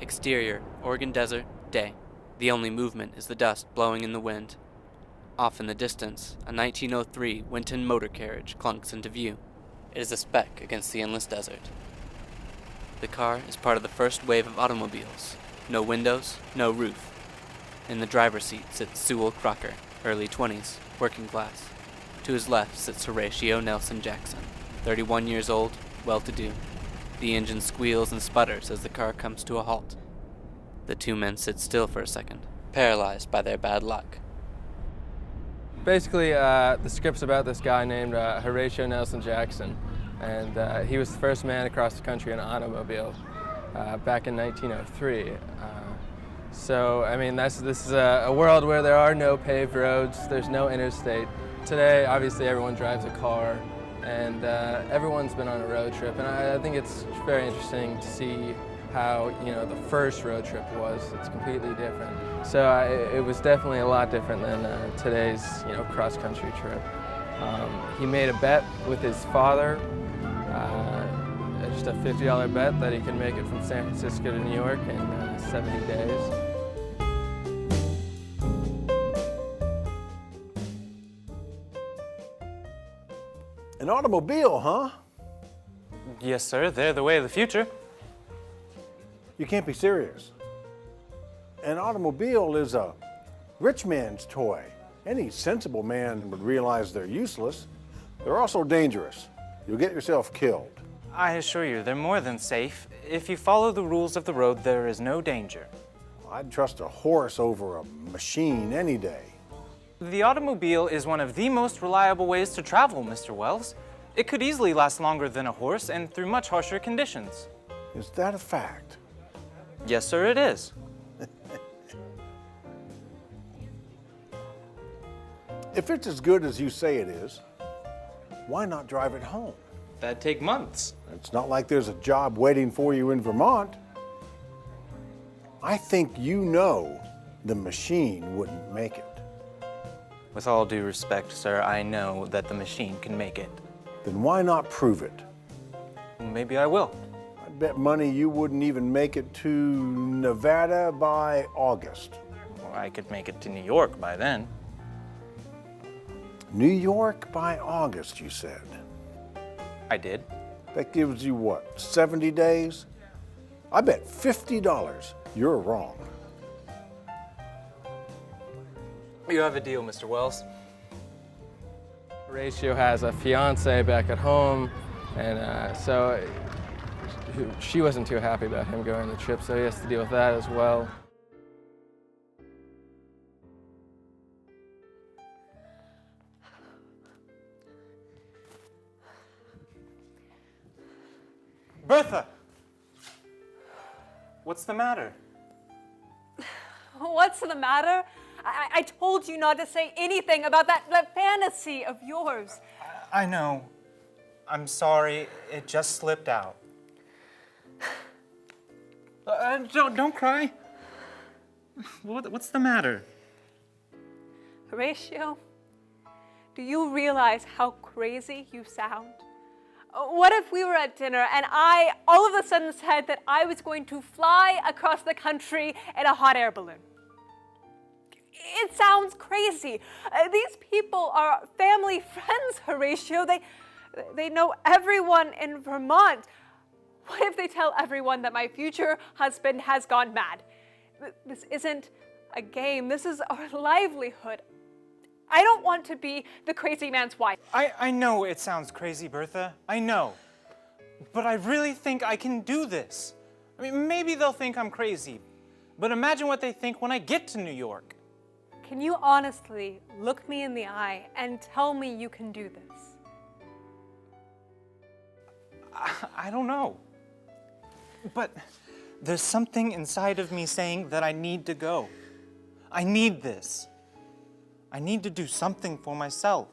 Exterior, Oregon desert, day. The only movement is the dust blowing in the wind. Off in the distance, a 1903 Winton motor carriage clunks into view. It is a speck against the endless desert. The car is part of the first wave of automobiles. No windows, no roof. In the driver's seat sits Sewell Crocker, early 20s, working class. To his left sits Horatio Nelson Jackson, 31 years old, well-to-do. The engine squeals and sputters as the car comes to a halt. The two men sit still for a second, paralyzed by their bad luck. Basically, the script's about this guy named Horatio Nelson Jackson, and he was the first man across the country in an automobile back in 1903. So, I mean, this is a world where there are no paved roads, there's no interstate. Today, obviously, everyone drives a car, and everyone's been on a road trip, and I think it's very interesting to see how, the first road trip was. It's completely different. So it was definitely a lot different than today's, cross-country trip. He made a bet with his father, just a $50 bet that he could make it from San Francisco to New York in 70 days. An automobile, huh? Yes, sir. They're the way of the future. You can't be serious. An automobile is a rich man's toy. Any sensible man would realize they're useless. They're also dangerous. You'll get yourself killed. I assure you, they're more than safe. If you follow the rules of the road, there is no danger. I'd trust a horse over a machine any day. The automobile is one of the most reliable ways to travel, Mr. Wells. It could easily last longer than a horse and through much harsher conditions. Is that a fact? Yes, sir, it is. If it's as good as you say it is, why not drive it home? That'd take months. It's not like there's a job waiting for you in Vermont. I think you know the machine wouldn't make it. With all due respect, sir, I know that the machine can make it. Then why not prove it? Maybe I will. I bet money you wouldn't even make it to Nevada by August. Or I could make it to New York by then. New York by August, you said. I did. That gives you what, 70 days? I bet $50 you're wrong. You have a deal, Mr. Wells. Horatio has a fiance back at home, and so she wasn't too happy about him going on the trip, so he has to deal with that as well. Bertha! What's the matter? What's the matter? I told you not to say anything about that fantasy of yours. I know. I'm sorry. It just slipped out. Don't cry. What's the matter? Horatio, do you realize how crazy you sound? What if we were at dinner and I all of a sudden said that I was going to fly across the country in a hot air balloon? It sounds crazy. These people are family friends, Horatio. They know everyone in Vermont. What if they tell everyone that my future husband has gone mad? This isn't a game. This is our livelihood. I don't want to be the crazy man's wife. I know it sounds crazy, Bertha. I know. But I really think I can do this. I mean, maybe they'll think I'm crazy. But imagine what they think when I get to New York. Can you honestly look me in the eye and tell me you can do this? I don't know. But there's something inside of me saying that I need to go. I need this. I need to do something for myself.